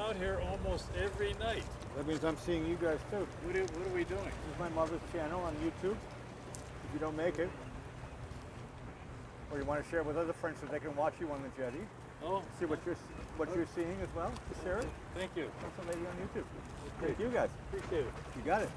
out here almost every night. That means I'm seeing you guys too. What are we doing? This is my mother's channel on YouTube. If you don't make it, or you want to share with other friends so they can watch you on the jetty, Oh, see what you're seeing as well. Just share it. thank you. That's a lady on YouTube. Thank you guys. Appreciate it. You got it.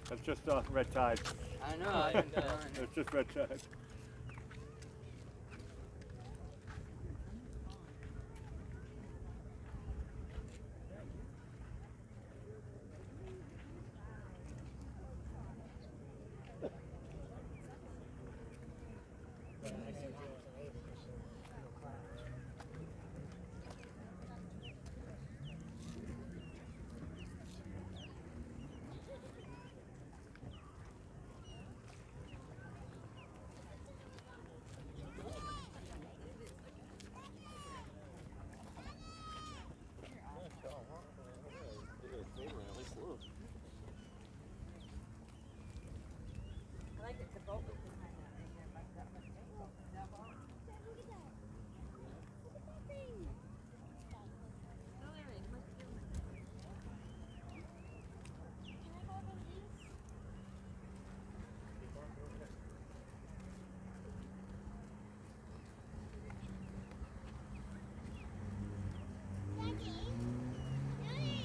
That's just red tide. I know, I didn't know. It's just red tide. I like it. The boat was behind that right there. Like that was that boat. Look at that. Look at that thing. Oh, wait a minute. Must be doing Can I go over these? Daddy. Daddy.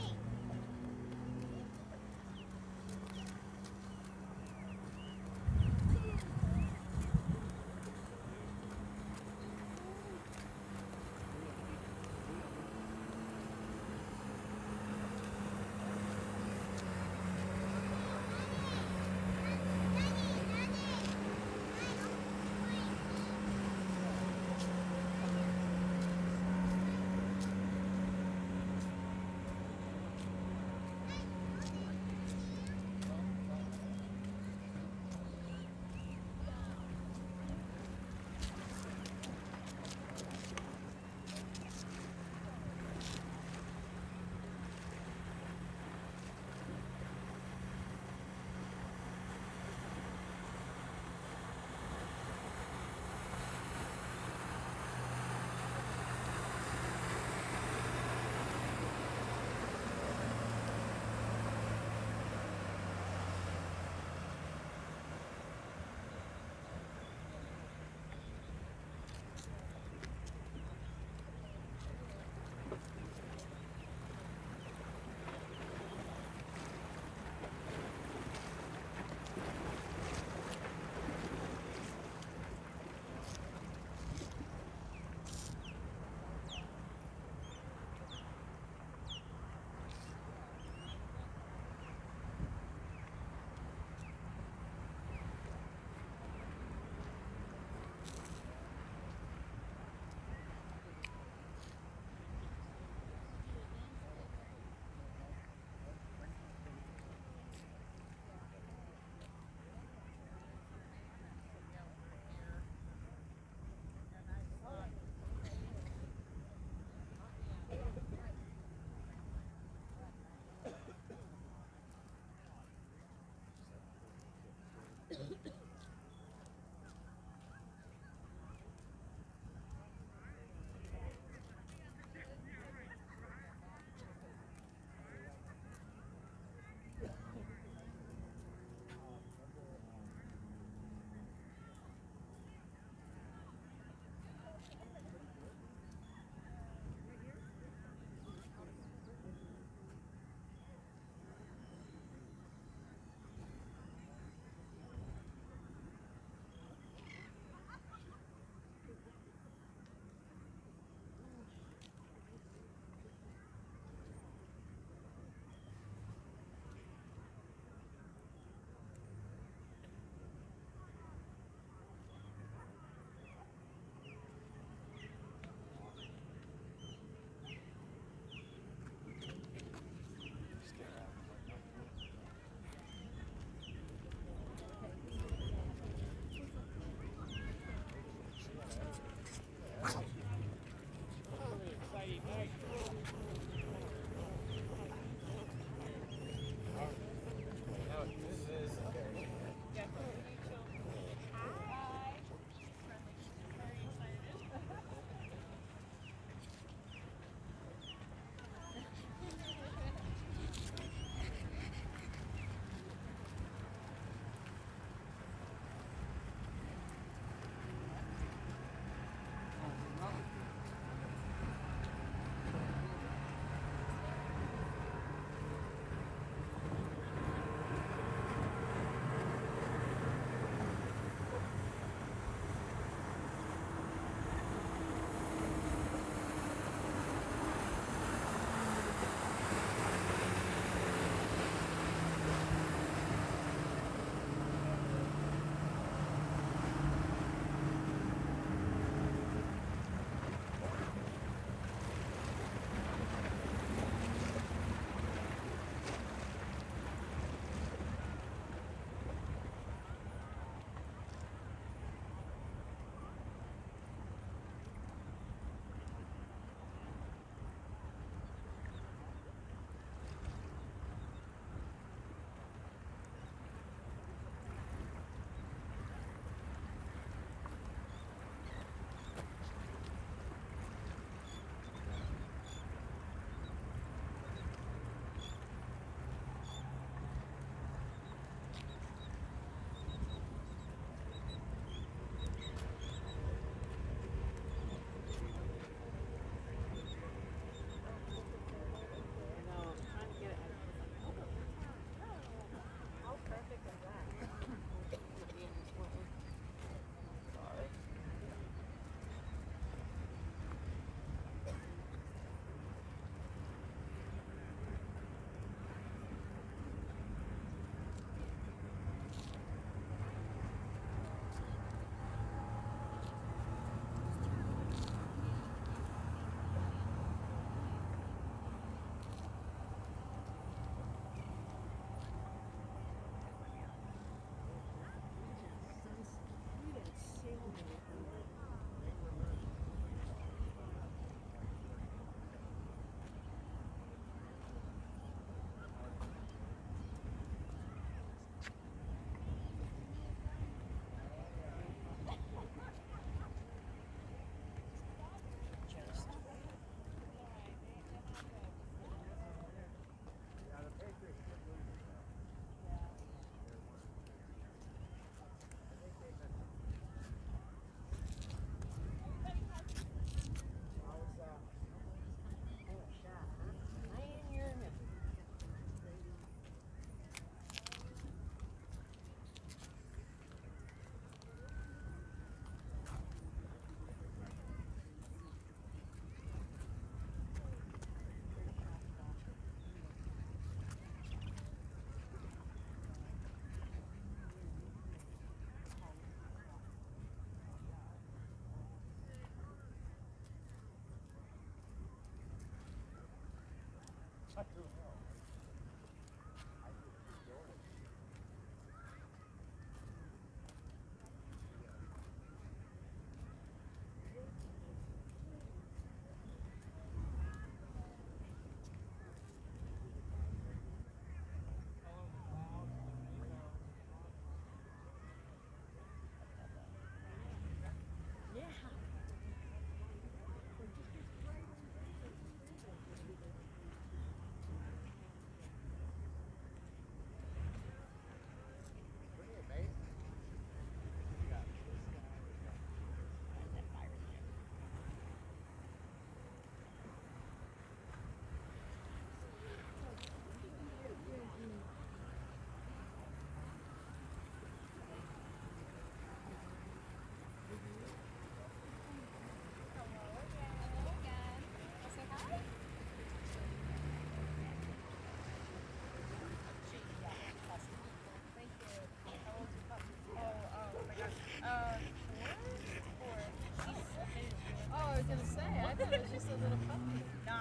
Oh, I was gonna say, I thought it was just a little puppy. Nah,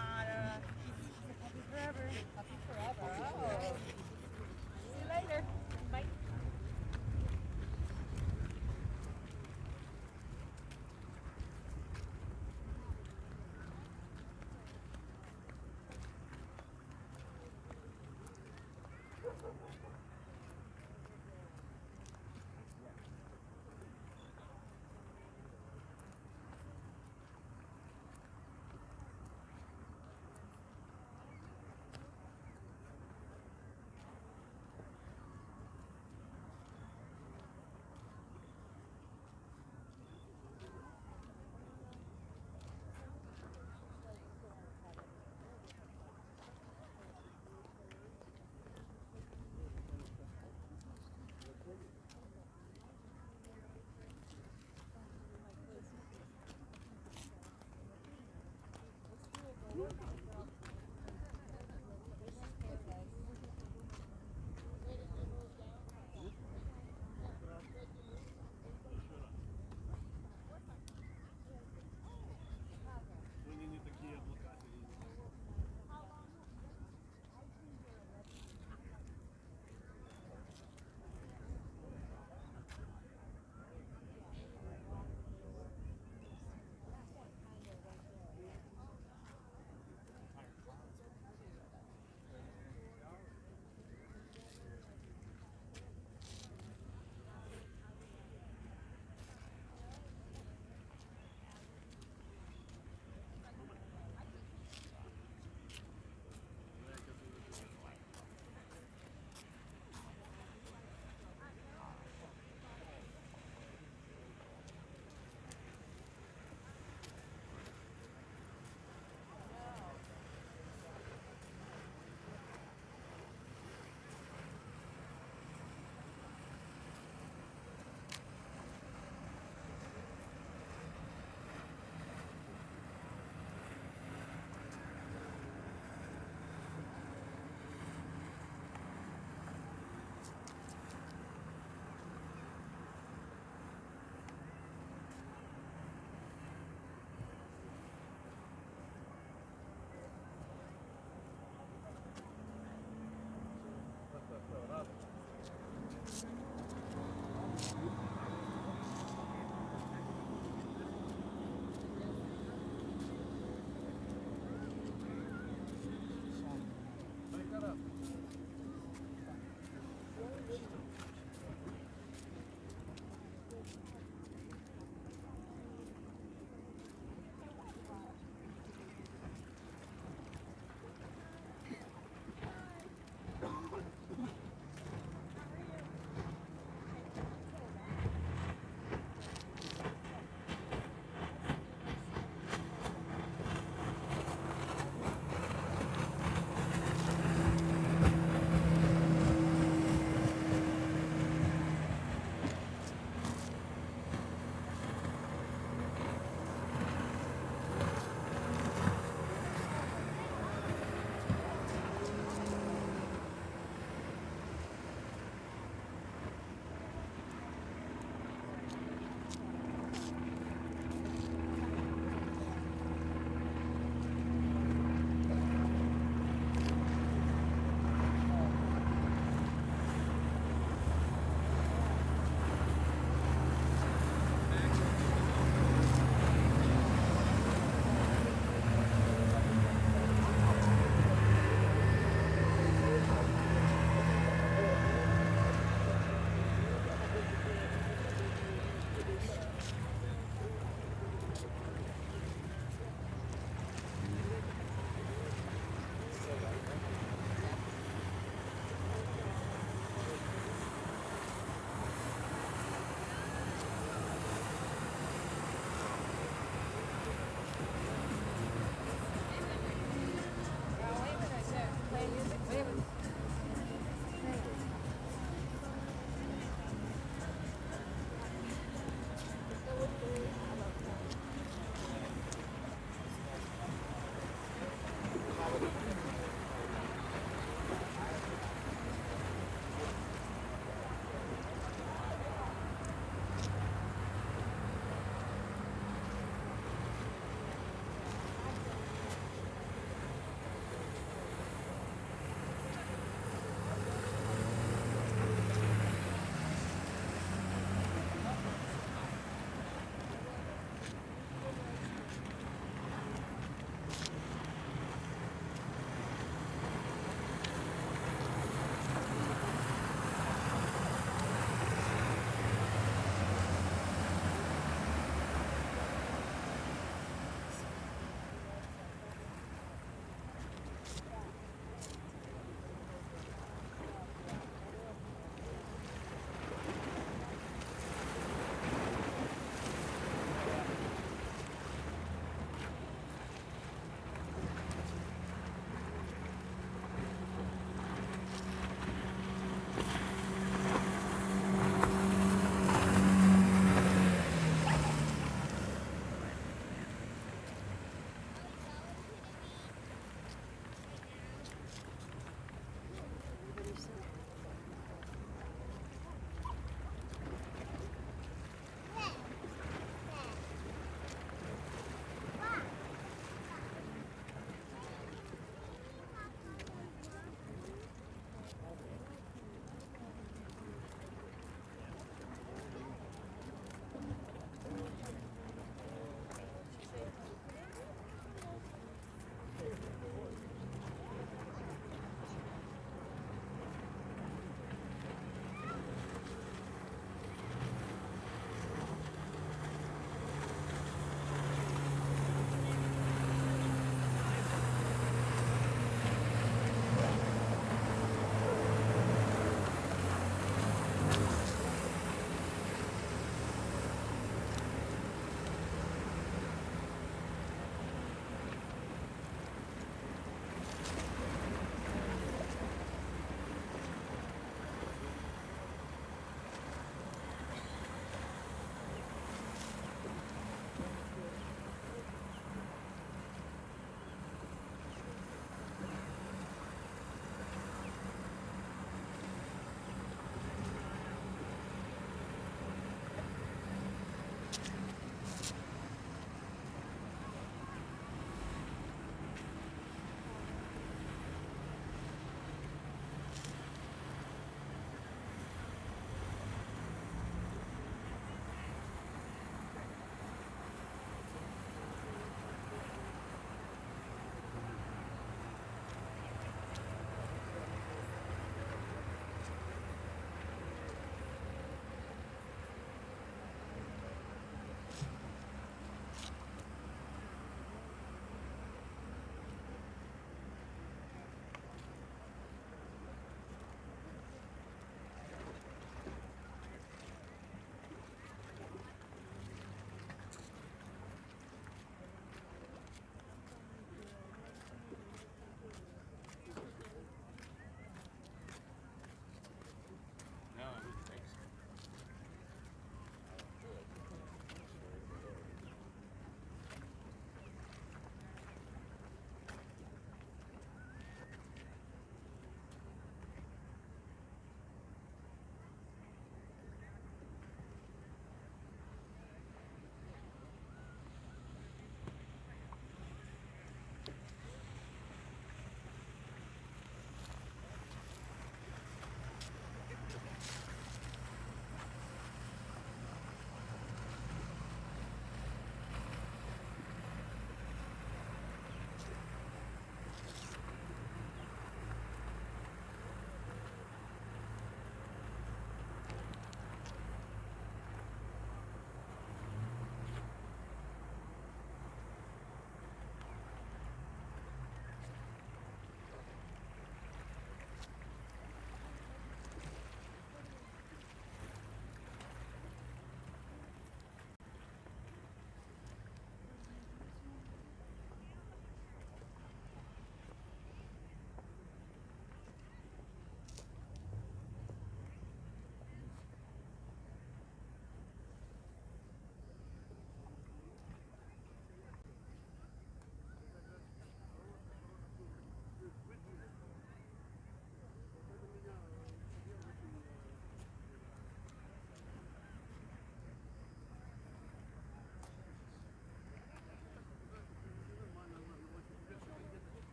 he's a puppy forever. Puppy forever. Oh. See you later. Bye.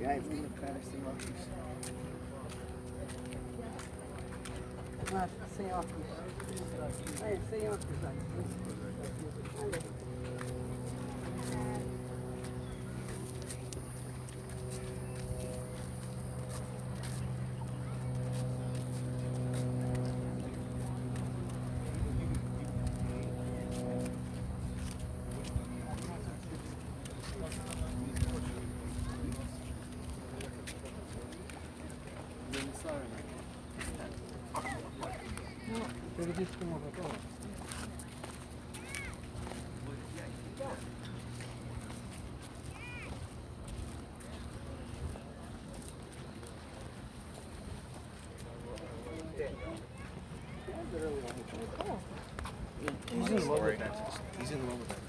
Ja, ich bin mit fertig sem óculos. Ah, sem óculos. Aí, sem óculos, olha. Передышку можно тоже. He's in love with that. He's in love with that.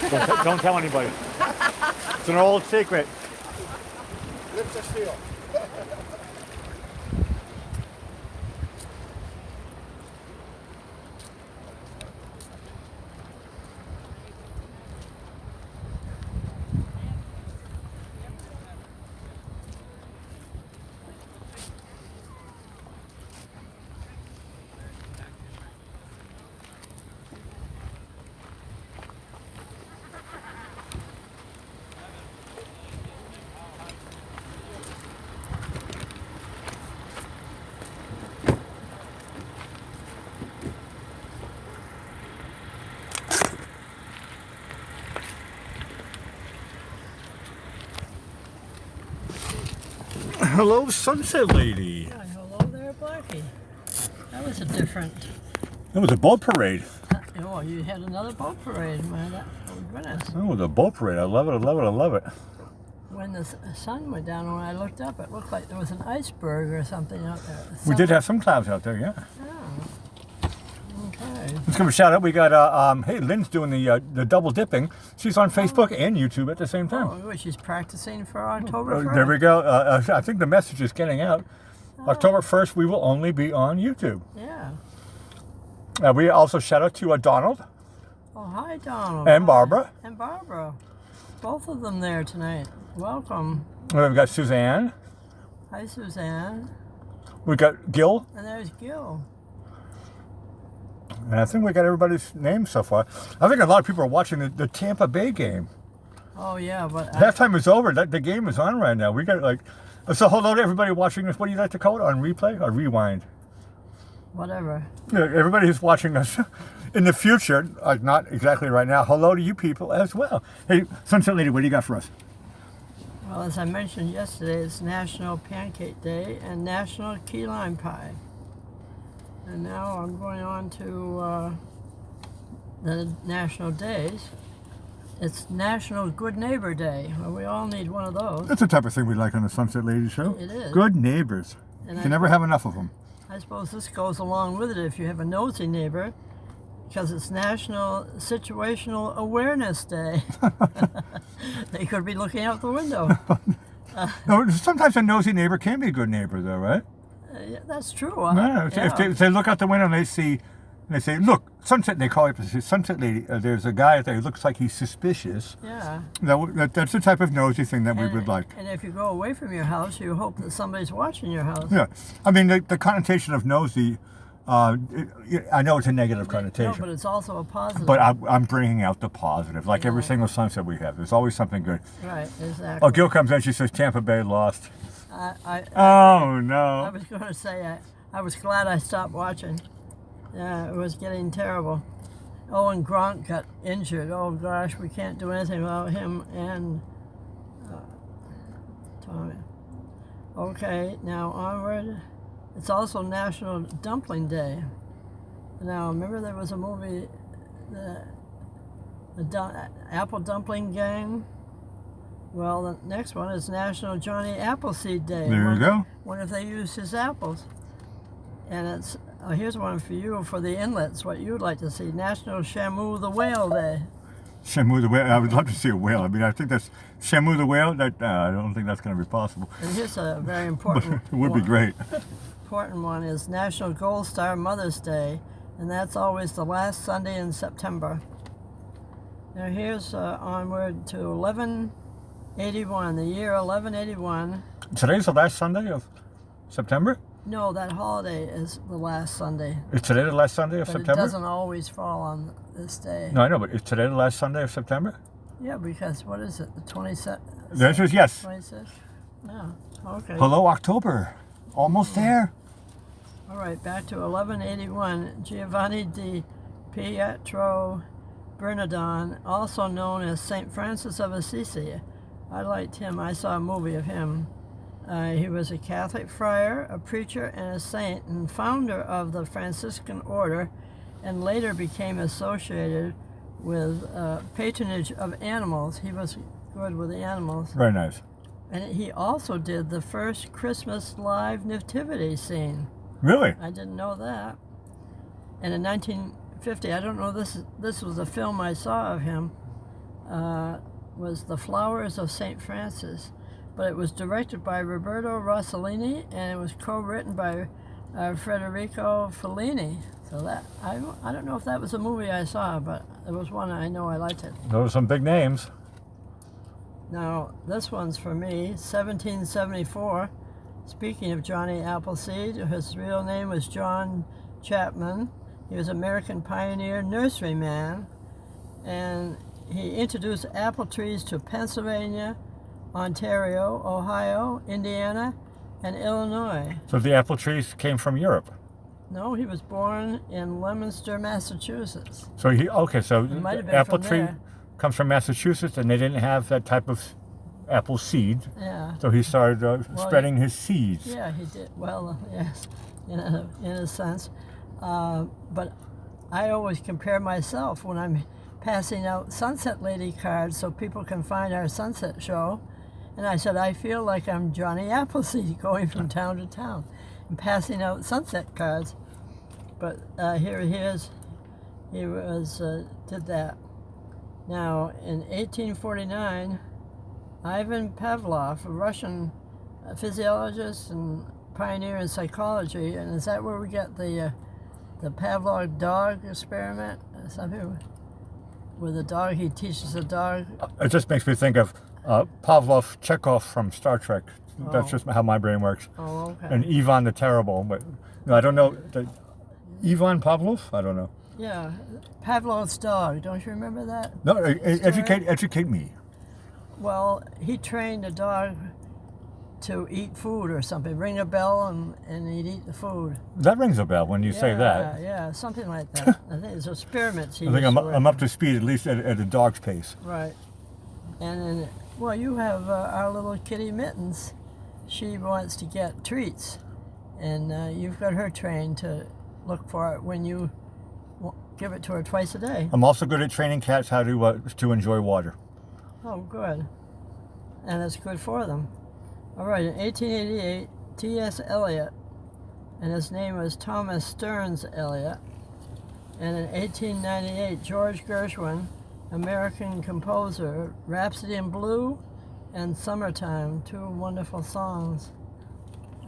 Don't tell anybody. It's an old secret. Lips are sealed. Hello, Sunset Lady. Yeah, hello there, Blackie. That was a different. It was a boat parade. Oh, you had another boat parade, man. Oh, goodness. It was a boat parade. I love it. I love it. I love it. When the sun went down, when I looked up, it looked like there was an iceberg or something out there. We did have some clouds out there, yeah. Oh. Okay. Let's give a shout out. We got, hey, Lynn's doing the double dipping. She's on Facebook and YouTube at the same time. Oh, she's practicing for October 1st. There we go. I think the message is getting out. October 1st, we will only be on YouTube. Yeah. We also shout out to Donald Oh, hi, Donald. and Barbara. And Barbara. Both of them there tonight. Welcome. We've got Suzanne. Hi, Suzanne. We got Gil. And there's Gil. And I think we got everybody's names so far. I think a lot of people are watching the Tampa Bay game. Oh, yeah, but Halftime is over. The game is on right now. We got so hello to everybody watching this. What do you like to call it? On replay or rewind? whatever. Yeah, everybody who's watching us in the future, not exactly right now, hello to you people as well. Hey, Sunset Lady, what do you got for us? Well, as I mentioned yesterday, it's National Pancake Day and National Key Lime Pie. And now I'm going on to the national days. It's National Good Neighbor Day. Well, we all need one of those. That's the type of thing we like on the Sunset Lady show. It is. Good neighbors. And You can never have enough of them. I suppose this goes along with it if you have a nosy neighbor, because it's National Situational Awareness Day. They could be looking out the window. No, sometimes a nosy neighbor can be a good neighbor, though, right? Yeah, that's true. Yeah, if they look out the window and they see, they say, "Look, Sunset." They call it Sunset Lady. There's a guy out there who looks like he's suspicious. Yeah. That's the type of nosy thing that we would like. And if you go away from your house, you hope that somebody's watching your house. Yeah, I mean the connotation of nosy. I know it's a negative connotation. No, but it's also a positive. But I'm bringing out the positive. Like every single sunset we have, there's always something good. Right, exactly. Oh, Gil comes in. She says Tampa Bay lost. I Oh no! was going to say I was glad I stopped watching. Yeah, it was getting terrible. Oh, and Gronk got injured. Oh gosh, we can't do anything about him and Tommy. Okay, now onward. It's also National Dumpling Day. Now, remember there was a movie, the Apple Dumpling Gang? Well, the next one is National Johnny Appleseed Day. There you go. Wonder if they used his apples. And it's, here's one for you for the inlets, what you'd like to see. National Shamu the Whale Day. Shamu the whale. I would love to see a whale. I mean, I think that's Shamu the whale. That I don't think that's going to be possible. And here's a very important It would be great. important one is National Gold Star Mother's Day, and that's always the last Sunday in September. Now here's onward to 1181, the year 1181. Today's the last Sunday of September? No, that holiday is the last Sunday. Is today the last Sunday of But September? it doesn't always fall on this day. No, I know, but is today the last Sunday of September? Yeah, because what is it, the 27th? The answer is yes. 26th? Yeah, okay. Hello, October. Almost there. All right, back to 1181. Giovanni di Pietro Bernardone, also known as St. Francis of Assisi. I liked him. I saw a movie of him. He was a Catholic friar, a preacher, and a saint, and founder of the Franciscan order, and later became associated with patronage of animals. He was good with the animals. Very nice. And he also did the first Christmas live nativity scene. Really? I didn't know that. And in 1950, I don't know, this was a film I saw of him. was The Flowers of St. Francis, but it was directed by Roberto Rossellini and it was co-written by Federico Fellini. So that I don't know if that was a movie I saw, but it was one I know I liked it. Those are some big names. Now this one's for me, 1774. Speaking of Johnny Appleseed, his real name was John Chapman. He was an American pioneer nurseryman, and he introduced apple trees to Pennsylvania, Ontario, Ohio, Indiana, and Illinois. So the apple trees came from Europe. No, he was born in Leominster, Massachusetts. So so might have been apple from tree there. comes from Massachusetts, and they didn't have that type of apple seed. Yeah. So he started spreading his seeds. Yeah, he did. Well, yes, in a sense. But I always compare myself when I'm passing out Sunset Lady cards so people can find our sunset show. And I said, I feel like I'm Johnny Appleseed going from town to town and passing out sunset cards. But here he is. He did that. Now, in 1849, Ivan Pavlov, a Russian physiologist and pioneer in psychology, and is that where we get the Pavlov dog experiment? Something with a dog, he teaches the dog. It just makes me think of Pavlov Chekhov from Star Trek. That's Oh. just how my brain works. Oh, okay. And Ivan the Terrible, but no, I don't know. Ivan Pavlov? I don't know. Yeah, Pavlov's dog. Don't you remember that? No, educate me. Well, he trained a dog to eat food or something. Ring a bell and he'd eat the food. That rings a bell when you say that. Yeah, something like that. I think it's experiments he I think used to I'm work up to speed, at least at a dog's pace. Right. And then, well, you have our little kitty Mittens. She wants to get treats. And you've got her trained to look for it when you give it to her twice a day. I'm also good at training cats how to enjoy water. Oh, good. And it's good for them. All right, in 1888, T.S. Eliot, and his name was Thomas Stearns Eliot. And in 1898, George Gershwin, American composer, Rhapsody in Blue and Summertime, two wonderful songs.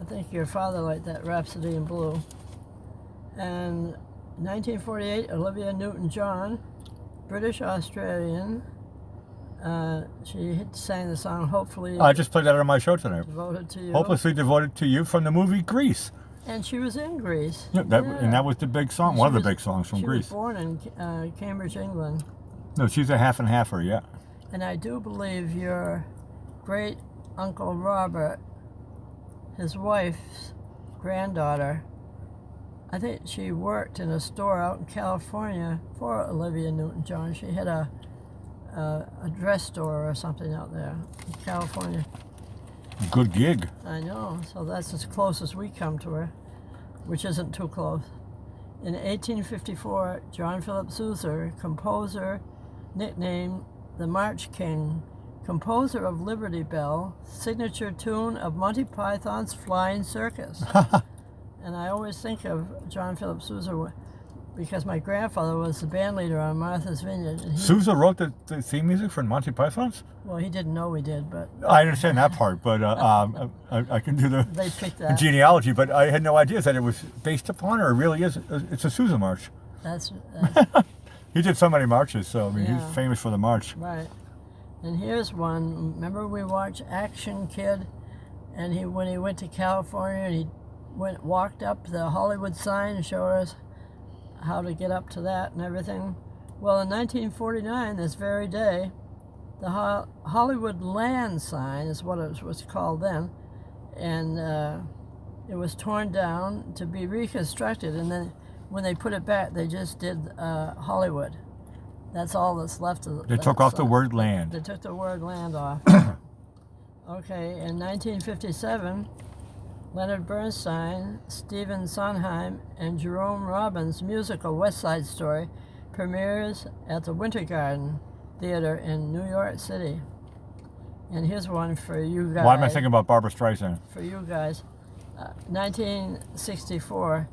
I think your father liked that, Rhapsody in Blue. And 1948, Olivia Newton-John, British-Australian. She sang the song Hopefully I just played that on my show tonight. Devoted to You. Hopelessly Devoted to You from the movie Grease. And she was in Greece. Yeah, and that was the big song, one of the big songs from She Grease. was born in Cambridge, England. No, she's a half and halfer, yeah. And I do believe your great Uncle Robert, his wife's granddaughter, I think she worked in a store out in California for Olivia Newton-John. She had a dress store or something out there in California. Good gig. I know, so that's as close as we come to her, which isn't too close. In 1854, John Philip Sousa, composer, nicknamed the March King, composer of Liberty Bell, signature tune of Monty Python's Flying Circus. And I always think of John Philip Sousa because my grandfather was the band leader on Martha's Vineyard. And Sousa wrote the theme music for Monty Python's? well, he didn't know we did, but I understand that part, but I can do the they picked that. genealogy, but I had no idea that it was based upon, or it really is. It's a Sousa march. That's He did so many marches, so I mean, Yeah. he's famous for the march. right. And here's one. Remember we watched Action Kid, and when he went to California, and he walked up the Hollywood sign and showed us how to get up to that and everything. Well, in 1949, this very day, the Hollywood Land sign is what it was called then, and it was torn down to be reconstructed, and then when they put it back, they just did Hollywood. That's all that's left of it. They took off the word land. They took the word land off. Okay, in 1957, Leonard Bernstein, Stephen Sondheim, and Jerome Robbins' musical West Side Story premieres at the Winter Garden Theater in New York City. And here's one for you guys. Why am I thinking about Barbara Streisand? For you guys. 1964,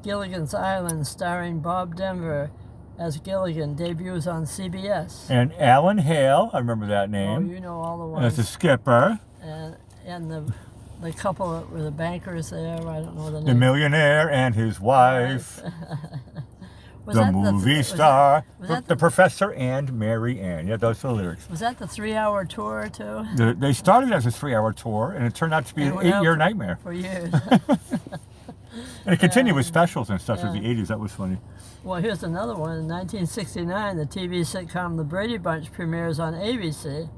Gilligan's Island, starring Bob Denver, as Gilligan debuts on CBS. And Alan Hale, I remember that Oh, name, you know all the as the ones. skipper. And the couple that were the bankers there. I don't know the The name. millionaire and his wife. Was The that movie was star. was that the professor and Mary Ann. Yeah, those are the lyrics. Was that the 3-hour tour too? They started as a 3-hour tour, and it turned out to be It an went out 8-year for- nightmare. For years. And it continued with specials and stuff through Yeah. the 80s. That was funny. Well, here's another one. In 1969, the TV sitcom The Brady Bunch premieres on ABC.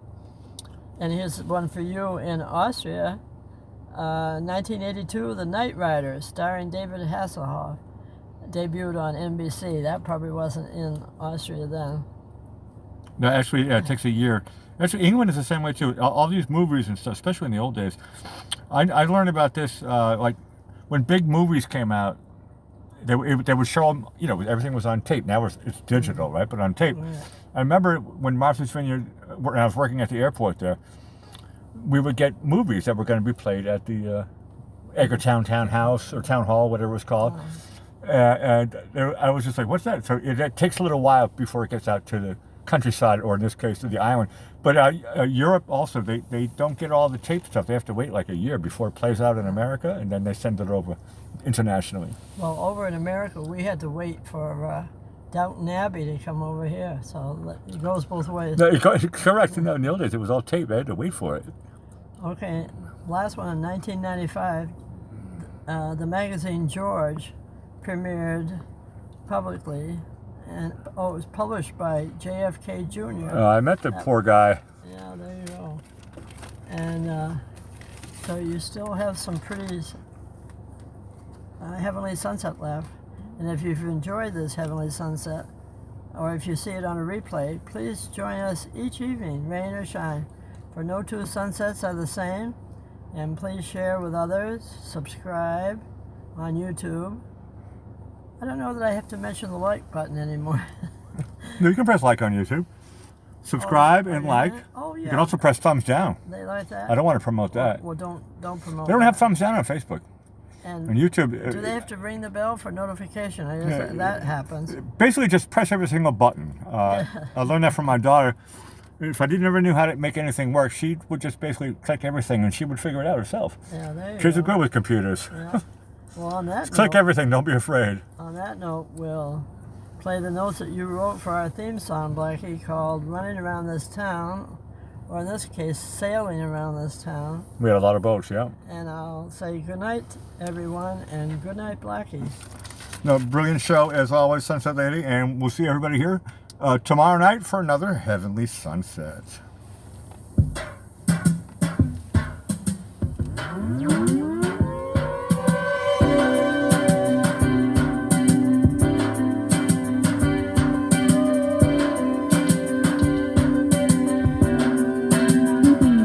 And here's one for you in Austria. 1982, The Knight Riders, starring David Hasselhoff, debuted on NBC. That probably wasn't in Austria then. No, actually, yeah, it takes a year. Actually, England is the same way too. All these movies and stuff, especially in the old days. I learned about this like when big movies came out. They would show them, you know, everything was on tape. Now it's digital, right? But on tape. Right. I remember when Martha's Vineyard, when I was working at the airport there, we would get movies that were going to be played at the Edgartown Town House or Town Hall, whatever it was called. And I was just like, what's that? So it takes a little while before it gets out to the countryside, or in this case, to the island. But Europe also, they don't get all the tape stuff. They have to wait like a year before it plays out in America, and then they send it over internationally. Well, over in America, we had to wait for Downton Abbey to come over here. So it goes both ways. No, correct. No, in the old days, it was all tape. They had to wait for it. Okay, last one in 1995, the magazine George premiered publicly, and it was published by JFK Jr. I met the poor guy. Yeah, there you go. And so you still have some pretty Heavenly Sunset left. And if you've enjoyed this Heavenly Sunset, or if you see it on a replay, please join us each evening, rain or shine, for no two sunsets are the same. And please share with others, subscribe on YouTube. I don't know that I have to mention the like button anymore. No, you can press like on YouTube. Subscribe and you like. can? Oh, yeah. You can also press thumbs down. They like that? I don't want to promote that. Well, don't promote They don't have that. thumbs down on Facebook. And On YouTube, do they have to ring the bell for notification? I guess that happens. basically just press every single button. I learned that from my daughter. If I never knew how to make anything work, she would just basically click everything and she would figure it out herself. Yeah, there you She's go. good with computers. Yeah. Well, on that Click note, everything, don't be afraid. we'll play the notes that you wrote for our theme song, Blackie, called Running Around This Town, or in this case, Sailing Around This Town. We had a lot of boats, yeah. And I'll say good night, everyone, and good night, Blackie. No, brilliant show as always, Sunset Lady, and we'll see everybody here tomorrow night for another Heavenly Sunset.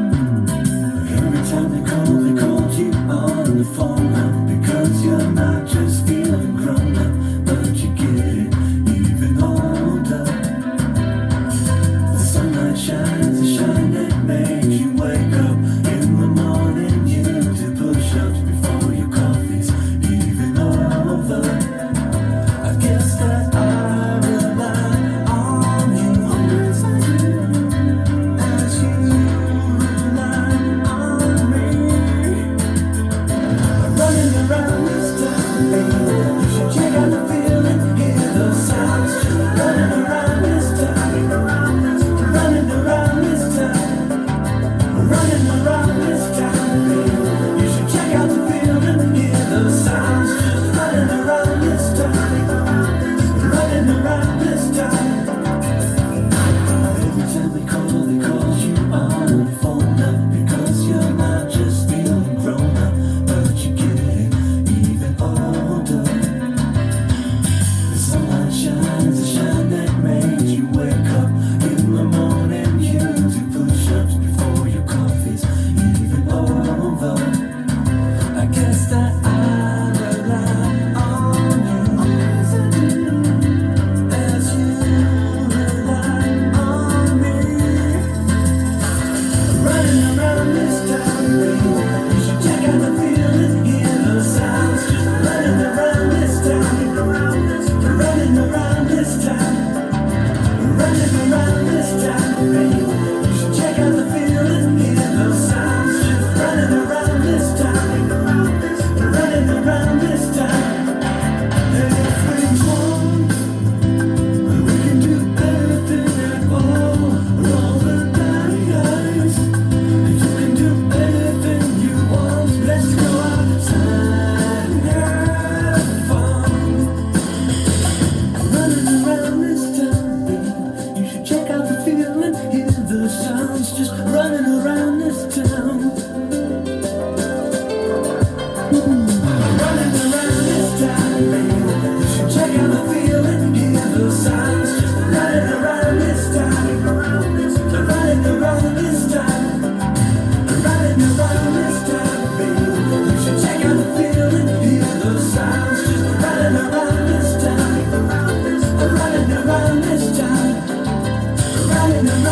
Every time they called you on the phone because you're not just feeling grown up, but you're getting even older. The sunlight shines, a shine that makes you wake up in the morning. You to push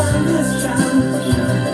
around this town.